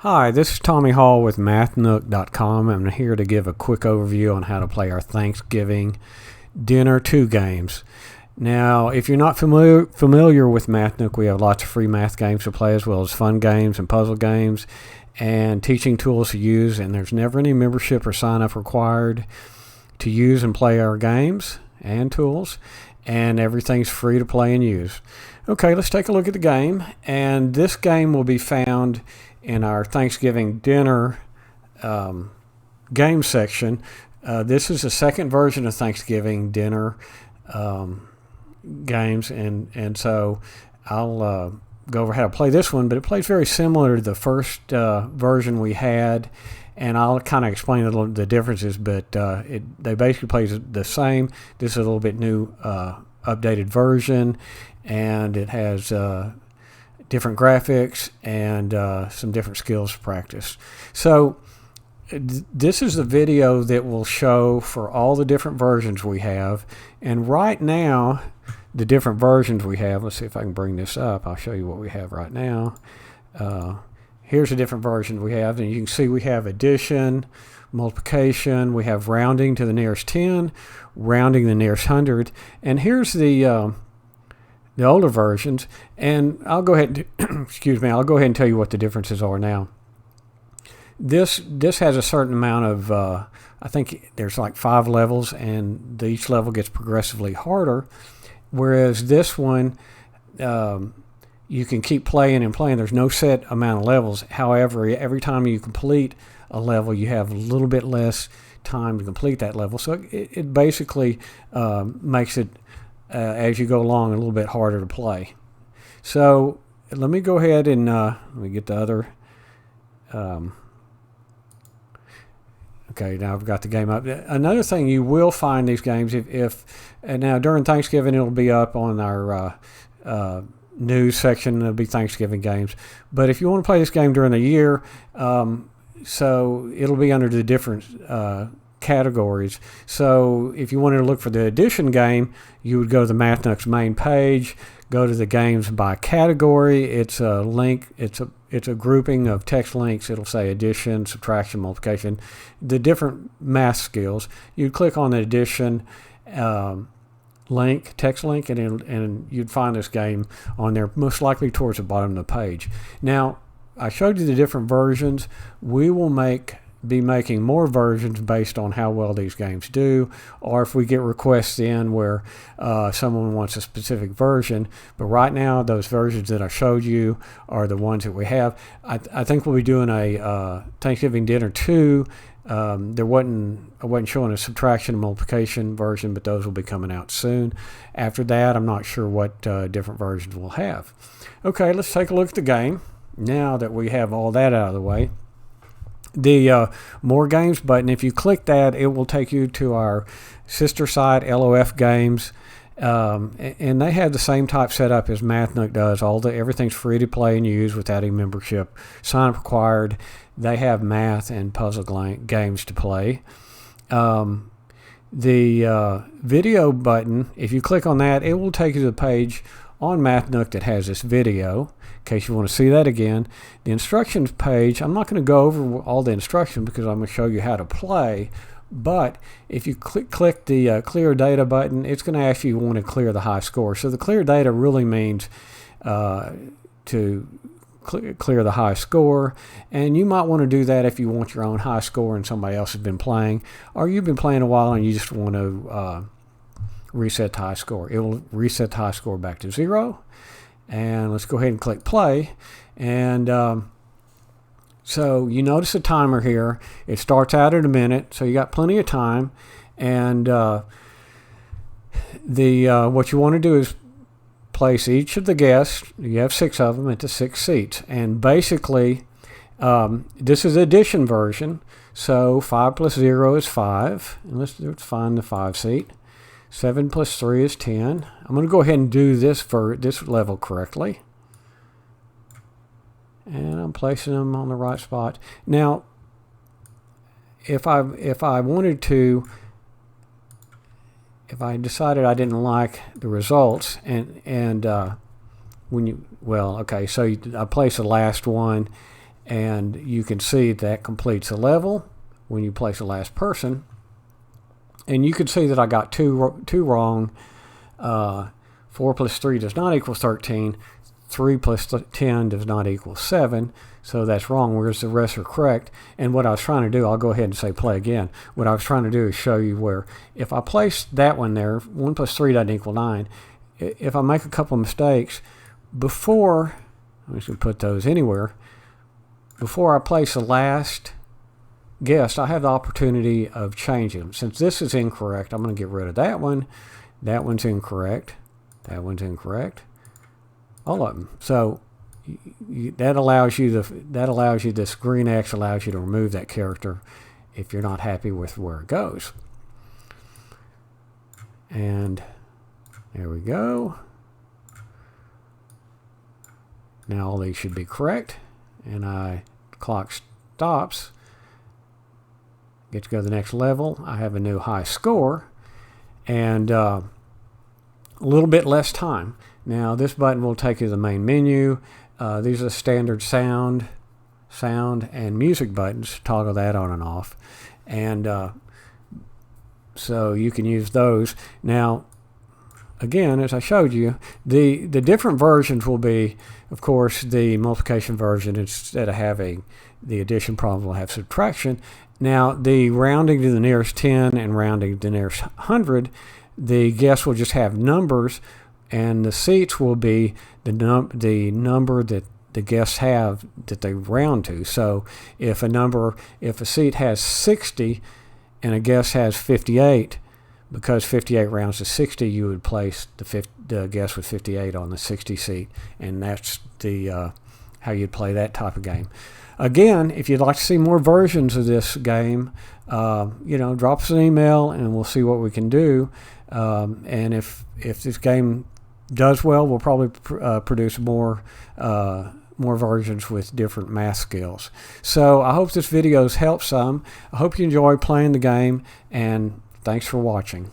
Hi, this is Tommy Hall with MathNook.com. I'm here to give a quick overview on how to play our Thanksgiving Dinner 2 games. Now, if you're not familiar with MathNook, we have lots of free math games to play, as well as fun games and puzzle games and teaching tools to use, and there's never any membership or sign-up required to use and play our games and tools, and everything's free to play and use. Okay, let's take a look at the game, and this game will be found in our Thanksgiving dinner game section. This is the second version of Thanksgiving dinner games, and so I'll go over how to play this one, but it plays very similar to the first version we had, and I'll kind of explain the differences, but they basically play the same. This is a little bit new updated version, and it has different graphics and some different skills to practice. So this is the video that will show for all the different versions we have, and right now the different versions we have, let's see if I can bring this up. I'll show you what we have right now. Here's the different versions we have, and you can see we have addition, multiplication, we have rounding to the nearest 10, rounding the nearest 100, and here's the older versions, and I'll go ahead and excuse me, I'll go ahead and tell you what the differences are now. This has a certain amount of I think there's like 5 levels, and each level gets progressively harder, whereas this one you can keep playing and playing. There's no set amount of levels. However, every time you complete a level, you have a little bit less time to complete that level, so it basically makes it as you go along a little bit harder to play. So let me go ahead and let me get the other okay, now I've got the game up. Another thing, you will find these games if and now during Thanksgiving it'll be up on our news section. It'll be Thanksgiving games, but if you want to play this game during the year, so it'll be under the different categories. So if you wanted to look for the addition game, you would go to the MathNook's main page, go to the games by category. It's a link, it's a grouping of text links. It'll say addition, subtraction, multiplication, the different math skills. You click on the addition link, text link, and you'd find this game on there, most likely towards the bottom of the page. Now, I showed you the different versions. We will be making more versions based on how well these games do, or if we get requests in where someone wants a specific version. But right now, those versions that I showed you are the ones that we have. I think we'll be doing a Thanksgiving Dinner 2. I wasn't showing a subtraction and multiplication version, but those will be coming out soon. After that, I'm not sure what different versions we'll have. Okay, let's take a look at the game now that we have all that out of the way. The More Games button, if you click that, it will take you to our sister site, LOF Games, and they have the same type setup as MathNook does. Everything's free to play and use without any membership sign up required. They have math and puzzle games to play. The video button, if you click on that, it will take you to the page on MathNook that has this video, in case you want to see that again. The instructions page, I'm not going to go over all the instructions because I'm going to show you how to play, but if you click the clear data button, it's going to ask you want to clear the high score. So the clear data really means to clear the high score, and you might want to do that if you want your own high score and somebody else has been playing, or you've been playing a while and you just want to reset the high score. It will reset the high score back to 0. And let's go ahead and click play. And so you notice the timer here. It starts out at a minute, so you got plenty of time. And what you want to do is place each of the guests, you have 6 of them, into 6 seats. And basically, this is the addition version. So 5 plus 0 is 5. And let's find the 5 seat. 7 plus 3 is 10. I'm going to go ahead and do this for this level correctly. And I'm placing them on the right spot. Now, if I wanted to, if I decided I didn't like the results, and when you, well, okay, so I place the last one, and you can see that completes a level when you place the last person. And you can see that I got two wrong. 4 plus 3 does not equal 13. 3 plus 10 does not equal 7. So that's wrong, whereas the rest are correct. And what I was trying to do, I'll go ahead and say play again. What I was trying to do is show you where if I place that one there, 1 plus 3 doesn't equal 9. If I make a couple of mistakes, before, I'm just going to put those anywhere, before I place the last guess, I have the opportunity of changing them. Since this is incorrect, I'm going to get rid of that one. That one's incorrect. That one's incorrect. All of them. So that allows you this green X allows you to remove that character if you're not happy with where it goes. And there we go. Now all these should be correct. And clock stops. Get to go to the next level. I have a new high score and a little bit less time. Now this button will take you to the main menu. These are standard sound and music buttons. Toggle that on and off. And so you can use those. Now again, as I showed you, the different versions will be, of course, the multiplication version. Instead of having the addition problem, will have subtraction. Now, the rounding to the nearest 10 and rounding to the nearest 100, the guess will just have numbers, and the seats will be the number that the guests have that they round to. So if a seat has 60 and a guest has 58, because 58 rounds to 60, you would place the guest with 58 on the 60 seat, and that's how you'd play that type of game. Again, if you'd like to see more versions of this game, drop us an email and we'll see what we can do. And if this game does well, we'll probably produce more versions with different math skills. So I hope this video has helped some. I hope you enjoy playing the game, and thanks for watching.